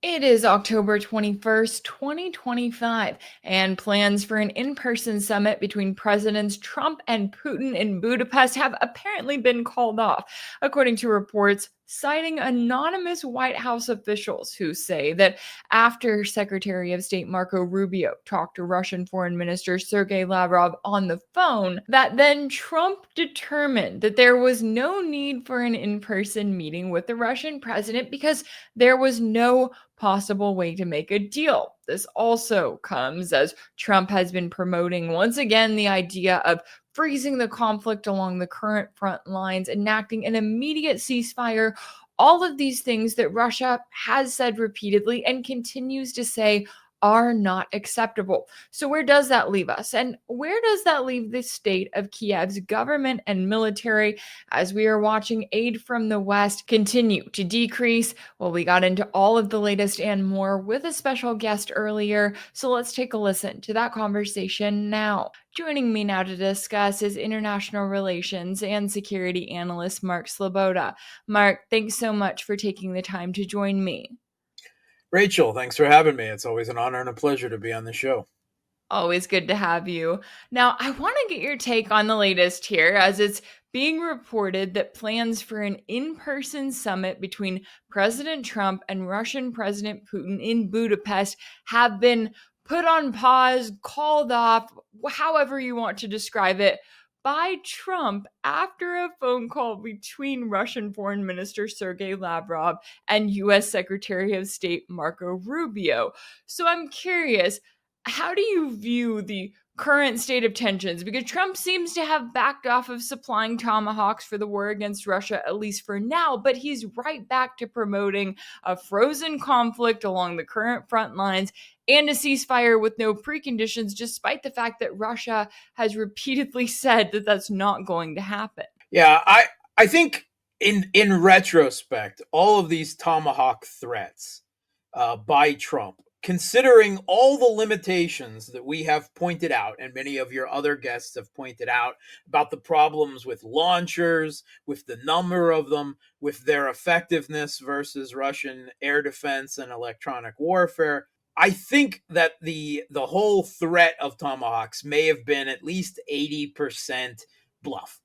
It is October 21st, 2025, and plans for an in person summit between Presidents Trump and Putin in Budapest have apparently been called off, according to reports citing anonymous White House officials who say that after Secretary of State Marco Rubio talked to Russian Foreign Minister Sergey Lavrov on the phone, that then Trump determined that there was no need for an in person meeting with the Russian president because there was no possible way to make a deal. This also comes as Trump has been promoting once again the idea of freezing the conflict along the current front lines, enacting an immediate ceasefire. All of these things that Russia has said repeatedly and continues to say are not acceptable. So, where does that leave us? And where does that leave the state of Kiev's government and military as we are watching aid from the West continue to decrease? Well, we got into all of the latest and more with a special guest earlier. So, let's take a listen to that conversation now. Joining me now to discuss is international relations and security analyst Mark Sleboda. Mark, thanks so much for taking the time to join me. Rachel, thanks for having me. It's always an honor and a pleasure to be on the show. Always good to have you. Now, I want to get your take on the latest here, as it's being reported that plans for an in person summit between President Trump and Russian President Putin in Budapest have been put on pause, called off, however you want to describe it, by Trump after a phone call between Russian Foreign Minister Sergey Lavrov and US Secretary of State Marco Rubio. So I'm curious, how do you view the current state of tensions? Because Trump seems to have backed off of supplying tomahawks for the war against Russia, at least for now, but he's right back to promoting a frozen conflict along the current front lines and a ceasefire with no preconditions, despite the fact that Russia has repeatedly said that that's not going to happen. Yeah, I think in retrospect, all of these tomahawk threats by Trump, considering all the limitations that we have pointed out, and many of your other guests have pointed out about the problems with launchers, with the number of them, with their effectiveness versus Russian air defense and electronic warfare. I think that the whole threat of tomahawks may have been at least 80% bluff,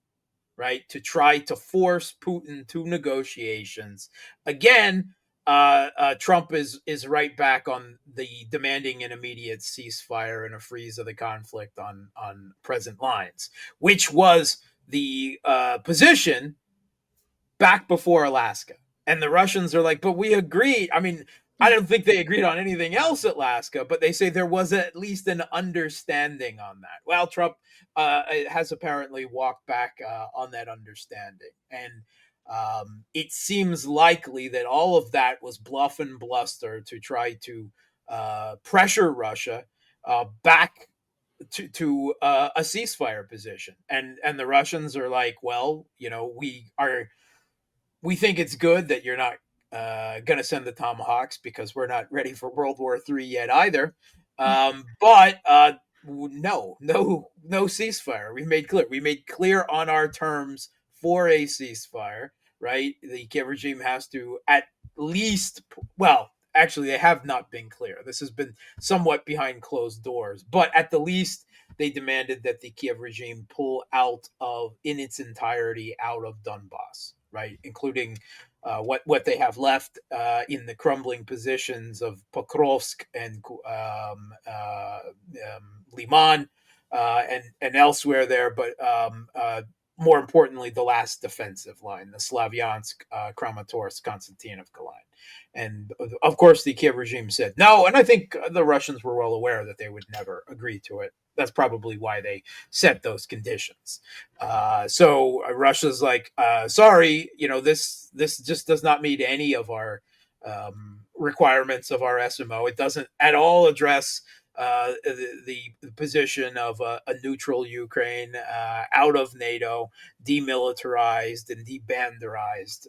right? To try to force Putin to negotiations. Again, Trump is right back on the demanding an immediate ceasefire and a freeze of the conflict on present lines, which was the position back before Alaska. And the Russians are like, but we agreed. I mean, I don't think they agreed on anything else at Alaska, but they say there was at least an understanding on that. Well, Trump has apparently walked back on that understanding. And it seems likely that all of that was bluff and bluster to try to pressure Russia back to a ceasefire position. And the Russians are like, well, we think it's good that you're not going to send the tomahawks because we're not ready for World War III yet either. But no ceasefire. We made clear on our terms for a ceasefire. Right, the Kiev regime has to at least, well, actually, they have not been clear. This has been somewhat behind closed doors, but at the least, they demanded that the Kiev regime pull out of, in its entirety, out of Donbass, right, including what they have left in the crumbling positions of Pokrovsk and Liman and elsewhere there, but more importantly, the last defensive line, the Slavyansk, Kramatorsk, Konstantinovka line. And of course, the Kiev regime said no. And I think the Russians were well aware that they would never agree to it. That's probably why they set those conditions. So Russia's like, sorry, this just does not meet any of our requirements of our SMO. It doesn't at all address the position of a neutral Ukraine out of NATO, demilitarized and debanderized.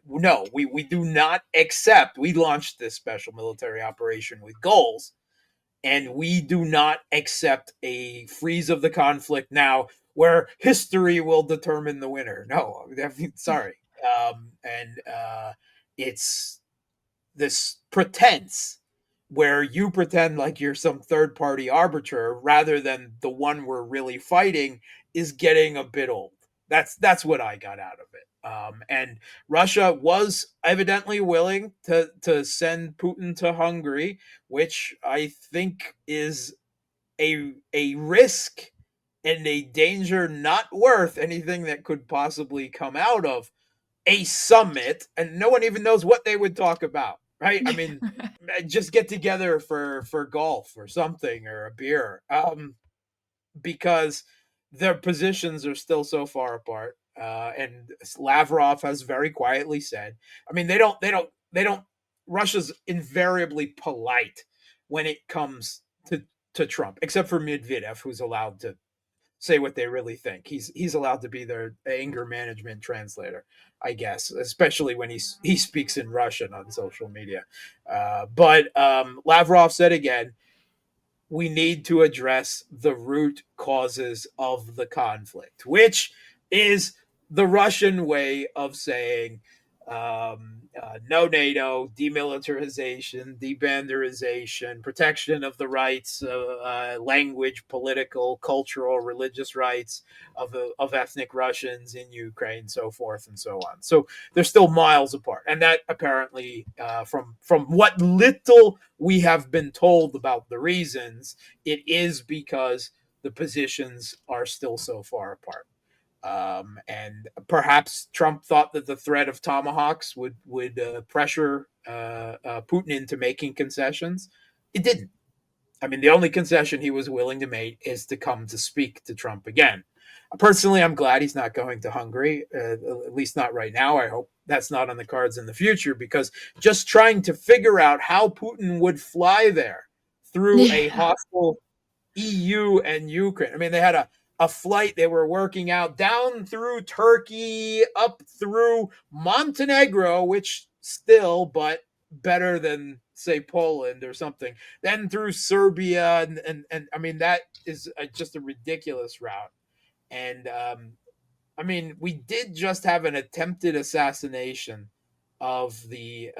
No, we do not accept. We launched this special military operation with goals, and we do not accept a freeze of the conflict now, where history will determine the winner. No, sorry, and it's this pretense where you pretend like you're some third party arbiter rather than the one we're really fighting is getting a bit old. That's what I got out of it. And Russia was evidently willing to send Putin to Hungary, which I think is a risk and a danger not worth anything that could possibly come out of a summit, and no one even knows what they would talk about, right? I mean, just get together for golf or something or a beer, because their positions are still so far apart. And Lavrov has very quietly said, I mean, they don't. Russia's invariably polite when it comes to Trump, except for Medvedev, who's allowed to say what they really think. He's allowed to be their anger management translator, I guess, especially when he speaks in Russian on social media. But Lavrov said again, we need to address the root causes of the conflict, which is the Russian way of saying no NATO, demilitarization, debanderization, protection of the rights, language, political, cultural, religious rights of ethnic Russians in Ukraine, so forth and so on. So they're still miles apart, and that apparently, from what little we have been told about the reasons, it is because the positions are still so far apart. And perhaps Trump thought that the threat of tomahawks would pressure Putin into making concessions. It didn't. I mean, the only concession he was willing to make is to come to speak to Trump again. Personally, I'm glad he's not going to Hungary, at least not right now. I hope that's not on the cards in the future, because just trying to figure out how Putin would fly there through a hostile EU and Ukraine. I mean, they had a flight they were working out down through Turkey, up through Montenegro, which still, but better than, say, Poland or something, then through Serbia. And I mean, that is just a ridiculous route. And I mean, we did just have an attempted assassination of the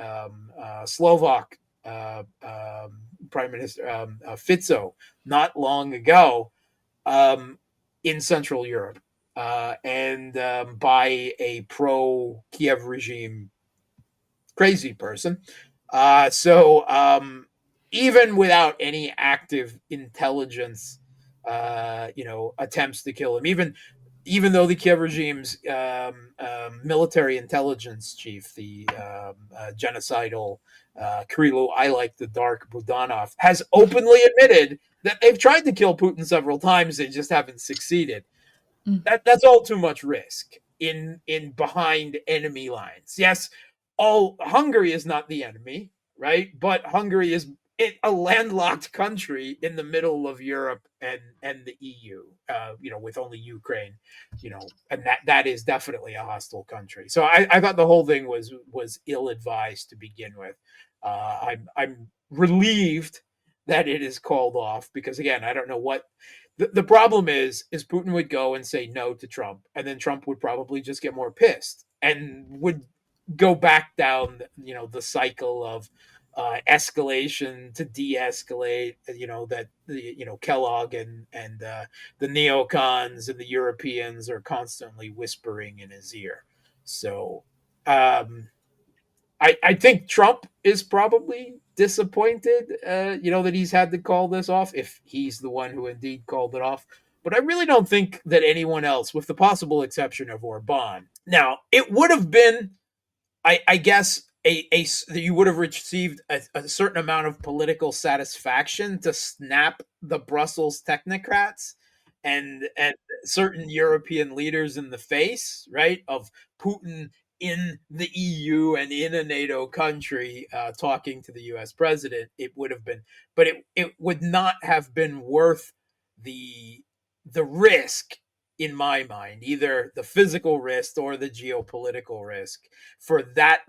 Slovak Prime Minister Fico not long ago, in Central Europe, and by a pro-Kiev regime crazy person. So even without any active intelligence, attempts to kill him, even though the Kiev regime's military intelligence chief, the genocidal Kirilo, I like the dark Budanov, has openly admitted that they've tried to kill Putin several times, they just haven't succeeded. That's all too much risk in behind enemy lines. Yes, all Hungary is not the enemy, right? But Hungary is a landlocked country in the middle of Europe and the EU, with only Ukraine, and that is definitely a hostile country. So I thought the whole thing was ill advised to begin with. I'm relieved that it is called off, because again, I don't know what the problem is Putin would go and say no to Trump, and then Trump would probably just get more pissed and would go back down, the cycle of escalation to de-escalate, that Kellogg and the neocons and the Europeans are constantly whispering in his ear. So I think Trump is probably disappointed, that he's had to call this off, if he's the one who indeed called it off. But I really don't think that anyone else, with the possible exception of Orban. Now, it would have been, I guess, you would have received a certain amount of political satisfaction to snap the Brussels technocrats and certain European leaders in the face, right, of Putin in the EU and in a NATO country, talking to the U.S. president. It would have been, but it would not have been worth the risk, in my mind, either the physical risk or the geopolitical risk, for that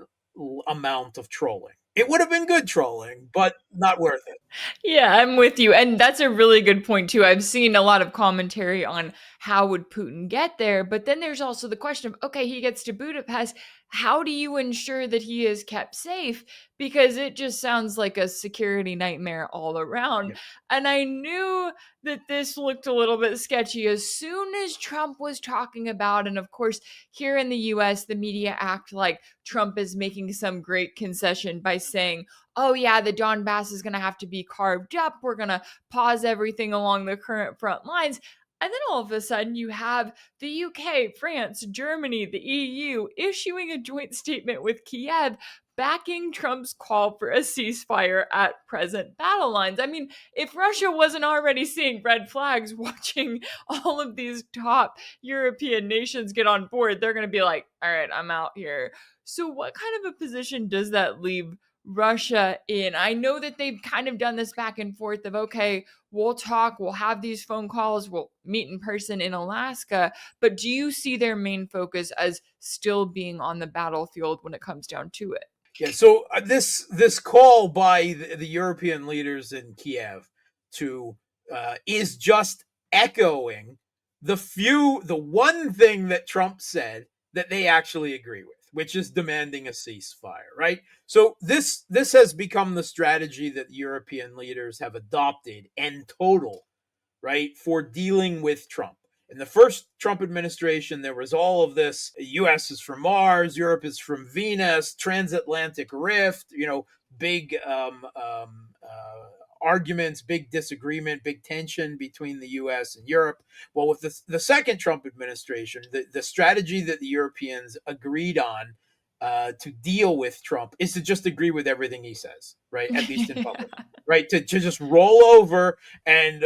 amount of trolling. It would have been good trolling, but not worth it. Yeah, I'm with you. And that's a really good point, too. I've seen a lot of commentary on how would Putin get there. But then there's also the question of, okay, he gets to Budapest. how do you ensure that he is kept safe? Because it just sounds like a security nightmare all around. Yeah. And I knew that this looked a little bit sketchy as soon as Trump was talking about, and of course, here in the US, the media act like Trump is making some great concession by saying, oh, yeah, the Donbass is going to have to be carved up. We're going to pause everything along the current front lines. And then all of a sudden, you have the UK, France, Germany, the EU issuing a joint statement with Kiev backing Trump's call for a ceasefire at present battle lines. I mean, if Russia wasn't already seeing red flags watching all of these top European nations get on board, they're going to be like, all right, I'm out here. So, what kind of a position does that leave Russia in? I know that they've kind of done this back and forth of, okay, we'll talk, we'll have these phone calls, we'll meet in person in Alaska. But do you see their main focus as still being on the battlefield when it comes down to it? Yeah, so this call by the European leaders in Kiev to is just echoing the one thing that Trump said that they actually agree with, which is demanding a ceasefire, right? So this has become the strategy that the European leaders have adopted in total, right, for dealing with Trump. In the first Trump administration, there was all of this: US is from Mars, Europe is from Venus, transatlantic rift, big arguments, big disagreement, big tension between the US and Europe. Well, with the second Trump administration, the strategy that the Europeans agreed on to deal with Trump is to just agree with everything he says, right? At least in public, right? To just roll over and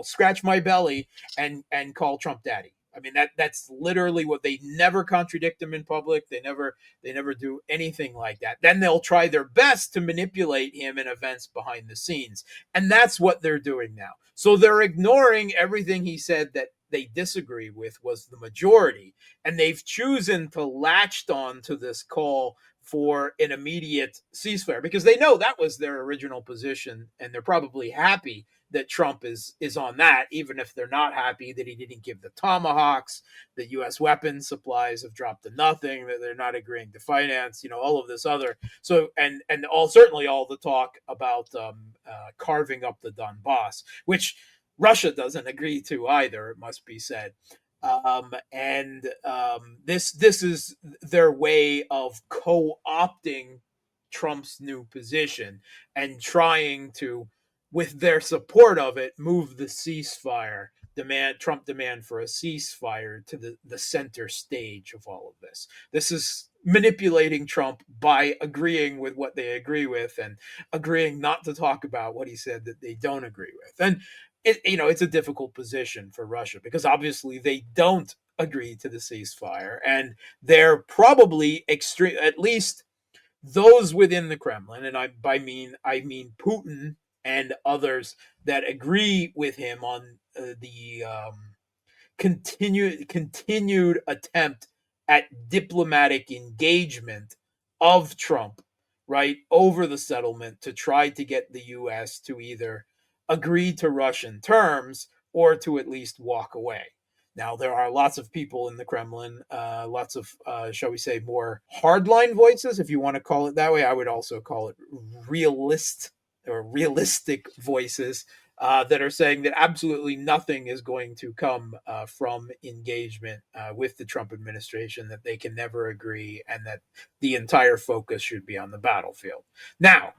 scratch my belly and call Trump daddy. I mean, that's literally what they never contradict him in public. They never do anything like that. Then they'll try their best to manipulate him in events behind the scenes, and that's what they're doing now. So they're ignoring everything he said that they disagree with was the majority, and they've chosen to latched on to this call for an immediate ceasefire because they know that was their original position, and they're probably happy that Trump is on that, even if they're not happy that he didn't give the Tomahawks, that U.S. weapons supplies have dropped to nothing, that they're not agreeing to finance, all of this other. So and certainly all the talk about carving up the Donbass, which Russia doesn't agree to either, it must be said. This is their way of co-opting Trump's new position and trying to, with their support of it, move the ceasefire Trump demand for a ceasefire to the center stage of all of this. This is manipulating Trump by agreeing with what they agree with and agreeing not to talk about what he said that they don't agree with. And it's a difficult position for Russia because obviously they don't agree to the ceasefire, and they're probably extreme, at least those within the Kremlin, and I mean Putin and others that agree with him on the continued attempt at diplomatic engagement of Trump, right, over the settlement to try to get the U.S. to either agree to Russian terms or to at least walk away. Now, there are lots of people in the Kremlin, lots of, shall we say, more hardline voices, if you want to call it that way. I would also call it realistic voices that are saying that absolutely nothing is going to come from engagement with the Trump administration, that they can never agree, and that the entire focus should be on the battlefield. Now,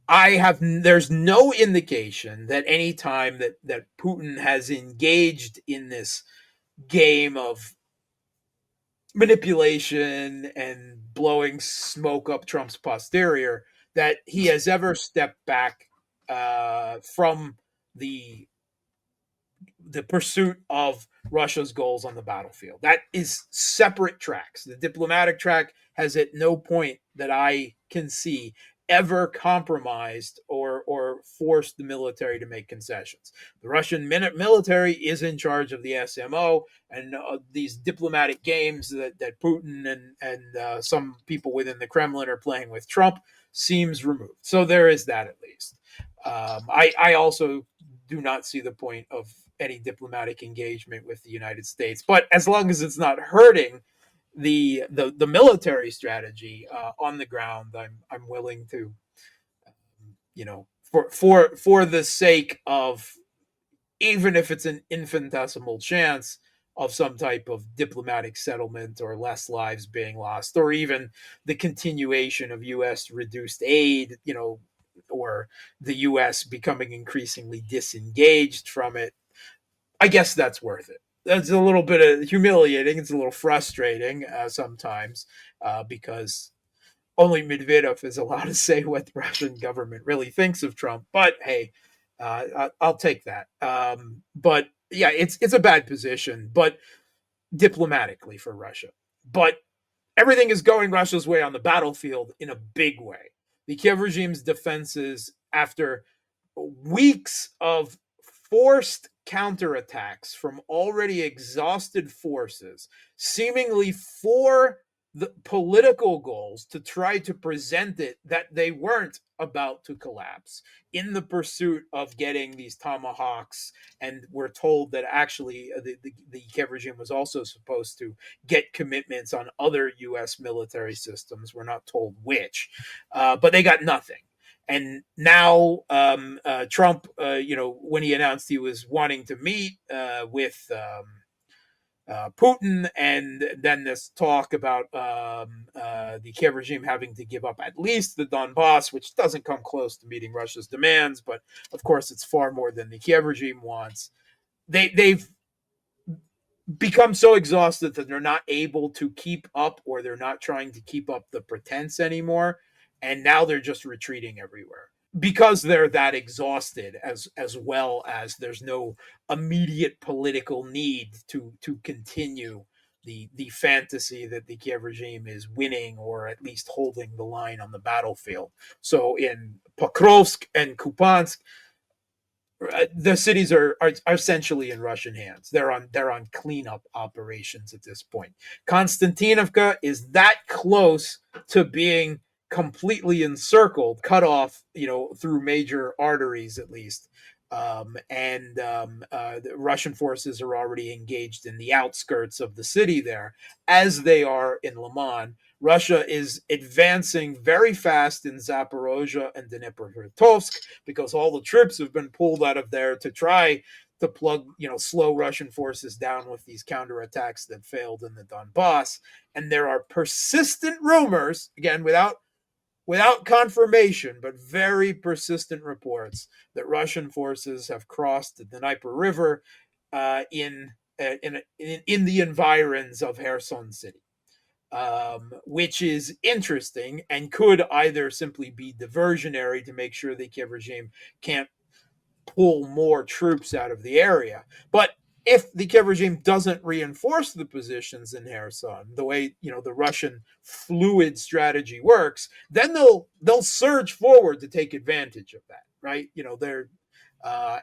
there's no indication that any time that Putin has engaged in this game of manipulation and blowing smoke up Trump's posterior, that he has ever stepped back from the pursuit of Russia's goals on the battlefield. That is separate tracks. The diplomatic track has at no point that I can see ever compromised or forced the military to make concessions. The Russian military is in charge of the SMO, and these diplomatic games that Putin and some people within the Kremlin are playing with Trump seems removed. So there is that, at least. I also do not see the point of any diplomatic engagement with the United States, but as long as it's not hurting the military strategy on the ground, I'm willing to, for the sake of, even if it's an infinitesimal chance of some type of diplomatic settlement or less lives being lost, or even the continuation of U.S. reduced aid, or the U.S. becoming increasingly disengaged from it, I guess that's worth it. That's a little bit of humiliating. It's a little frustrating sometimes because only Medvedev is allowed to say what the Russian government really thinks of Trump. But hey, I'll take that. But yeah, it's a bad position, but diplomatically for Russia. But everything is going Russia's way on the battlefield in a big way. The Kiev regime's defenses, after weeks of forced counterattacks from already exhausted forces, seemingly for the political goals to try to present it that they weren't about to collapse in the pursuit of getting these tomahawks. And we're told that actually the Kiev regime was also supposed to get commitments on other U.S. military systems. We're not told which, but they got nothing. And now Trump, when he announced he was wanting to meet with Putin, and then this talk about the Kiev regime having to give up at least the Donbass, which doesn't come close to meeting Russia's demands, but of course it's far more than the Kiev regime wants. They've become so exhausted that they're not able to keep up, or they're not trying to keep up the pretense anymore. And now they're just retreating everywhere because they're that exhausted, as well as there's no immediate political need to continue the fantasy that the Kiev regime is winning, or at least holding the line on the battlefield. So in Pokrovsk and Kupiansk, the cities are essentially in Russian hands. They're on cleanup operations at this point. Konstantinovka is that close to being completely encircled, cut off, through major arteries at least. The Russian forces are already engaged in the outskirts of the city there, as they are in Liman. Russia is advancing very fast in Zaporozhye and Dnipropetrovsk because all the troops have been pulled out of there to try to slow Russian forces down with these counterattacks that failed in the Donbass. And there are persistent rumors, again, without confirmation, but very persistent reports that Russian forces have crossed the Dnieper River in the environs of Kherson City. Which is interesting and could either simply be diversionary to make sure the Kiev regime can't pull more troops out of the area. But if the Kiev regime doesn't reinforce the positions in Kherson, the way the Russian fluid strategy works, then they'll surge forward to take advantage of that, right?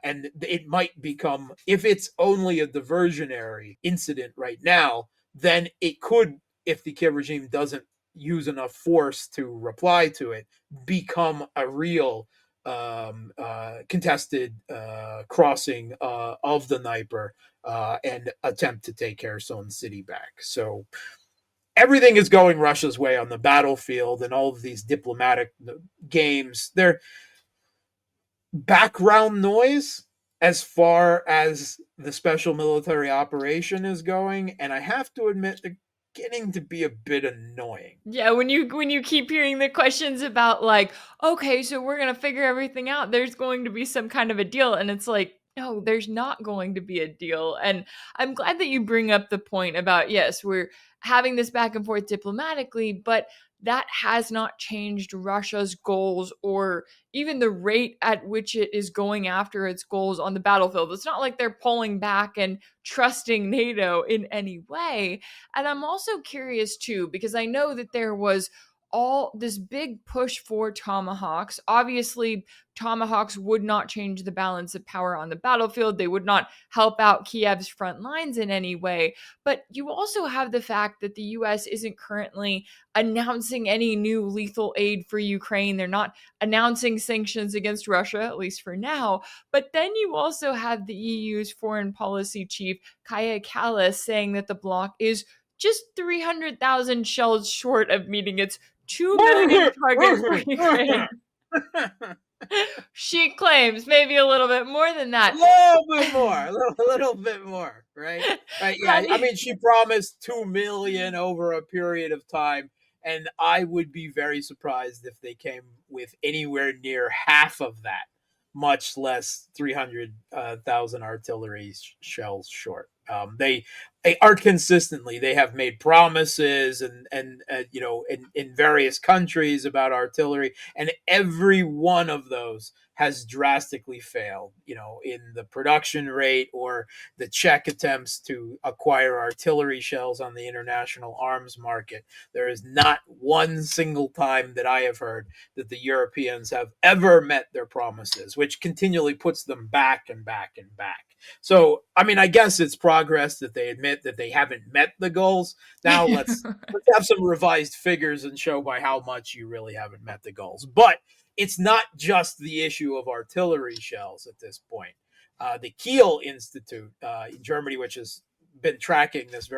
And it might become, if it's only a diversionary incident right now, then it could, if the Kiev regime doesn't use enough force to reply to it, become a real contested crossing of the Dnieper and attempt to take Kherson City back. So everything is going Russia's way on the battlefield, and all of these diplomatic games, they're background noise as far as the special military operation is going. And I have to admit, they're getting to be a bit annoying. Yeah, when you keep hearing the questions about like, okay, so we're going to figure everything out, there's going to be some kind of a deal, and it's like, no, there's not going to be a deal. And I'm glad that you bring up the point about, yes, we're having this back and forth diplomatically, but that has not changed Russia's goals or even the rate at which it is going after its goals on the battlefield. It's not like they're pulling back and trusting NATO in any way. And I'm also curious too, because I know that there was all this big push for tomahawks. Obviously, tomahawks would not change the balance of power on the battlefield. They would not help out Kiev's front lines in any way. But you also have the fact that the US isn't currently announcing any new lethal aid for Ukraine. They're not announcing sanctions against Russia, at least for now. But then you also have the EU's foreign policy chief, Kaja Kallas, saying that the bloc is just 300,000 shells short of meeting its 2 million target for Ukraine. She claims maybe a little bit more than that. A little bit more, a little bit more, right? Right? Yeah. I mean, she promised 2 million over a period of time, and I would be very surprised if they came with anywhere near half of that, much less 300,000 artillery shells short. They are consistently, they have made promises and in various countries about artillery, and every one of those has drastically failed, in the production rate or the Czech attempts to acquire artillery shells on the international arms market. There is not one single time that I have heard that the Europeans have ever met their promises, which continually puts them back and back and back. So, I mean, I guess it's progress that they admit that they haven't met the goals. Now let's have some revised figures and show by how much you really haven't met the goals. But it's not just the issue of artillery shells at this point. The Kiel Institute in Germany, which has been tracking this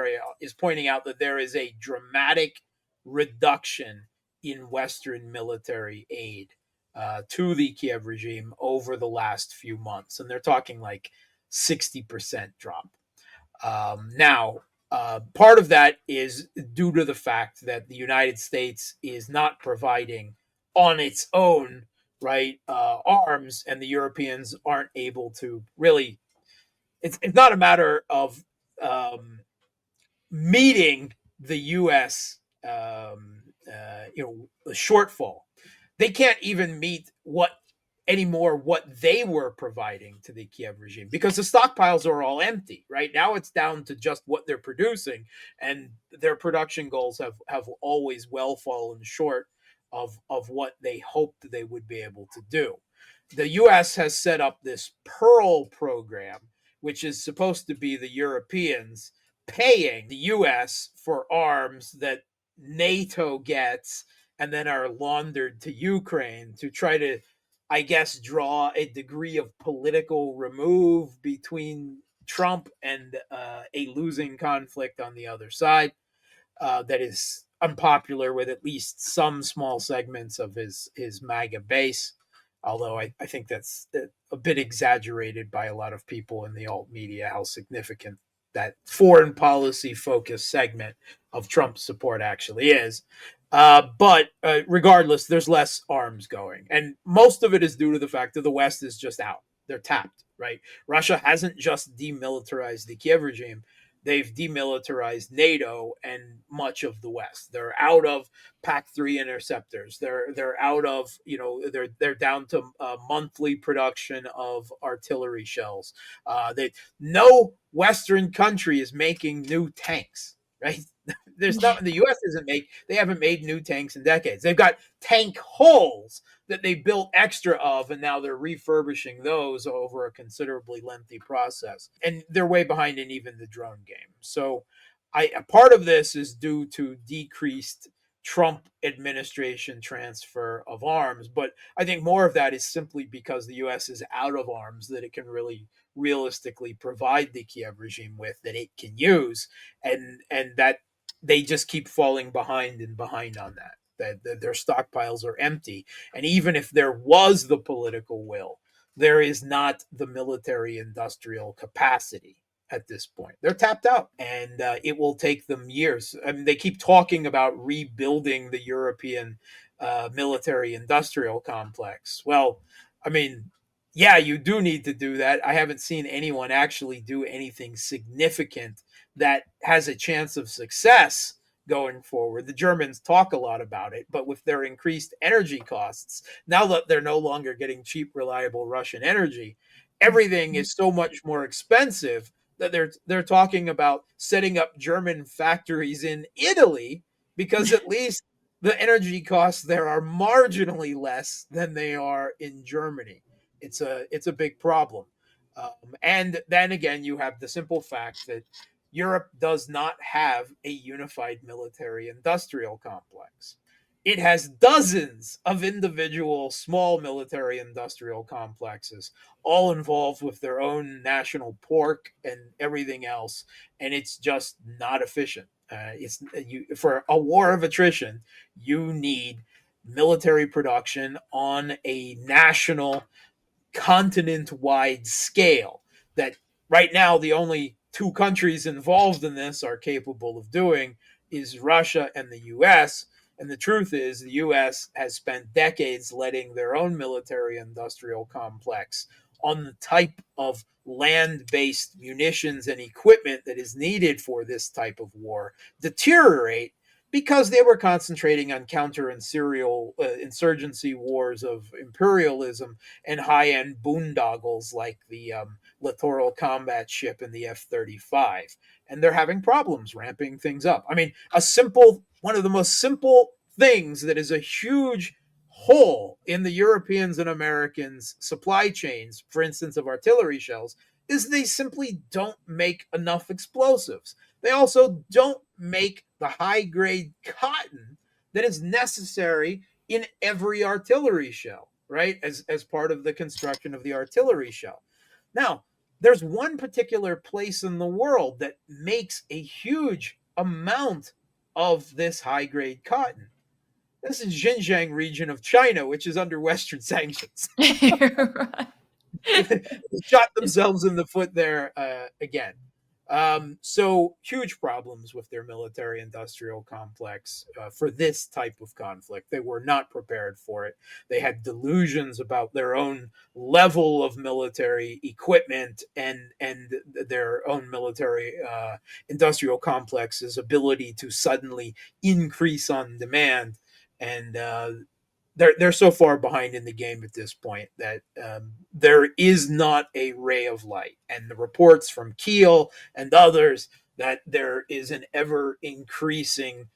is pointing out that there is a dramatic reduction in Western military aid to the Kiev regime over the last few months. And they're talking like 60% drop. Now, part of that is due to the fact that the United States is not providing on its own, right, arms, and the Europeans aren't able to really. It's not a matter of meeting the U.S. The shortfall. They can't even meet what they were providing to the Kiev regime because the stockpiles are all empty. Right now, it's down to just what they're producing, and their production goals have always well fallen short of what they hoped they would be able to do. The U.S. has set up this Pearl program, which is supposed to be the Europeans paying the U.S. for arms that NATO gets and then are laundered to Ukraine to try to, I guess, draw a degree of political remove between Trump and a losing conflict on the other side that is unpopular with at least some small segments of his MAGA base. Although I think that's a bit exaggerated by a lot of people in the alt media, how significant that foreign policy focused segment of Trump's support actually is. But regardless, there's less arms going. And most of it is due to the fact that the West is just out. They're tapped, right? Russia hasn't just demilitarized the Kiev regime. They've demilitarized NATO and much of the West. They're out of PAC-3 interceptors. They're out of, they're down to monthly production of artillery shells. No Western country is making new tanks, right? There's not, the U.S. they haven't made new tanks in decades. They've got tank hulls that they built extra of, and now they're refurbishing those over a considerably lengthy process. And they're way behind in even the drone game. So a part of this is due to decreased Trump administration transfer of arms, but I think more of that is simply because the U.S. is out of arms that it can really realistically provide the Kiev regime with that it can use, and that they just keep falling behind on that their stockpiles are empty. And even if there was the political will, there is not the military industrial capacity at this point. They're tapped out, and it will take them years. I mean, they keep talking about rebuilding the European military industrial complex. Well, I mean, yeah, you do need to do that. I haven't seen anyone actually do anything significant that has a chance of success going forward. The Germans talk a lot about it, but with their increased energy costs, now that they're no longer getting cheap, reliable Russian energy, everything is so much more expensive that they're talking about setting up German factories in Italy because at least the energy costs there are marginally less than they are in Germany. It's a big problem. And then again, you have the simple fact that Europe does not have a unified military industrial complex. It has dozens of individual small military industrial complexes, all involved with their own national pork and everything else. And it's just not efficient. For a war of attrition, you need military production on a national, continent-wide scale that right now the only two countries involved in this are capable of doing is Russia and the US. And the truth is, the US has spent decades letting their own military industrial complex on the type of land based munitions and equipment that is needed for this type of war deteriorate because they were concentrating on counter and serial insurgency wars of imperialism and high end boondoggles like the littoral combat ship and the F-35. And they're having problems ramping things up. I mean, one of the most simple things that is a huge hole in the Europeans and Americans' supply chains, for instance, of artillery shells, is they simply don't make enough explosives. They also don't make the high grade cotton that is necessary in every artillery shell, right? As part of the construction of the artillery shell. Now, there's one particular place in the world that makes a huge amount of this high grade cotton. This is Xinjiang region of China, which is under Western sanctions. Right. They shot themselves in the foot there again. So huge problems with their military industrial complex for this type of conflict. They were not prepared for it. They had delusions about their own level of military equipment and their own military industrial complex's ability to suddenly increase on demand. And they're so far behind in the game at this point that there is not a ray of light. And the reports from Kiel and others that there is an ever increasing,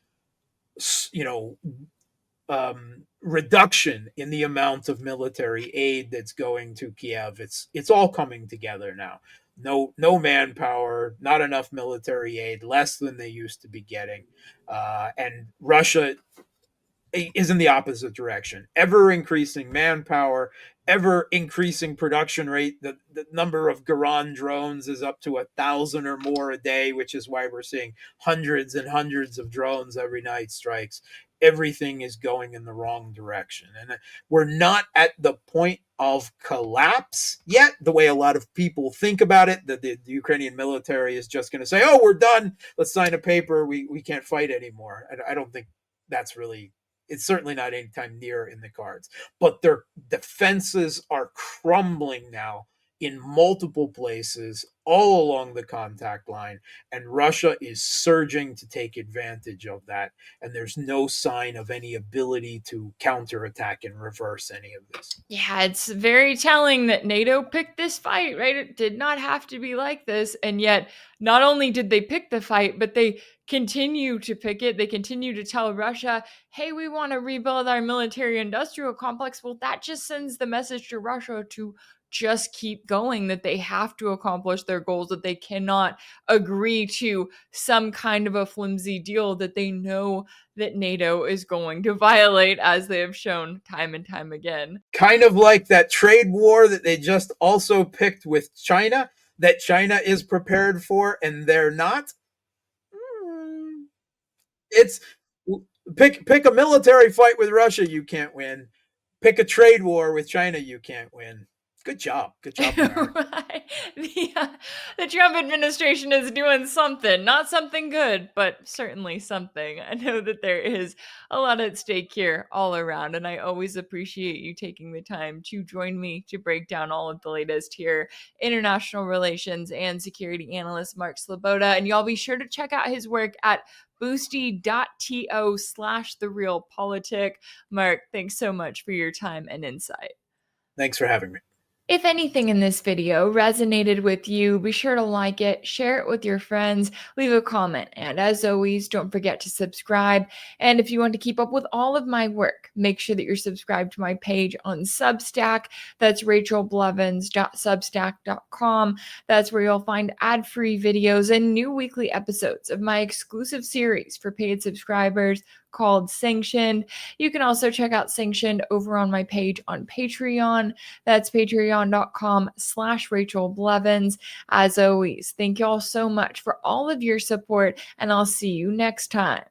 reduction in the amount of military aid that's going to Kiev. It's all coming together now. No manpower, not enough military aid, less than they used to be getting, and Russia is in the opposite direction. Ever increasing manpower, ever increasing production rate. The number of Garan drones is up to 1,000 or more a day, which is why we're seeing hundreds and hundreds of drones every night strikes. Everything is going in the wrong direction. And we're not at the point of collapse yet, the way a lot of people think about it, that the Ukrainian military is just going to say, oh, we're done. Let's sign a paper. We can't fight anymore. I don't think that's really, it's certainly not anytime near in the cards. But their defenses are crumbling now in multiple places all along the contact line, and Russia is surging to take advantage of that, and there's no sign of any ability to counterattack and reverse any of this. Yeah, it's very telling that NATO picked this fight, right? It did not have to be like this, and yet not only did they pick the fight, but they continue to pick it. They continue to tell Russia, hey, we want to rebuild our military industrial complex. Well, that just sends the message to Russia to just keep going, that they have to accomplish their goals, that they cannot agree to some kind of a flimsy deal that they know that NATO is going to violate, as they have shown time and time again. Kind of like that trade war that they just also picked with China, that China is prepared for and they're not. It's pick a military fight with Russia, you can't win. Pick a trade war with China, you can't win. Good job. Good job. Right. The Trump administration is doing something, not something good, but certainly something. I know that there is a lot at stake here all around, and I always appreciate you taking the time to join me to break down all of the latest here. International relations and security analyst Mark Sleboda, and y'all be sure to check out his work at boosty.to/therealpolitik. Mark, thanks so much for your time and insight. Thanks for having me. If anything in this video resonated with you, be sure to like it, share it with your friends, leave a comment, and as always, don't forget to subscribe. And if you want to keep up with all of my work, make sure that you're subscribed to my page on Substack. That's rachelblevins.substack.com. That's where you'll find ad-free videos and new weekly episodes of my exclusive series for paid subscribers called Sanctioned. You can also check out Sanctioned over on my page on Patreon. That's patreon.com/Rachel Blevins. As always, thank you all so much for all of your support, and I'll see you next time.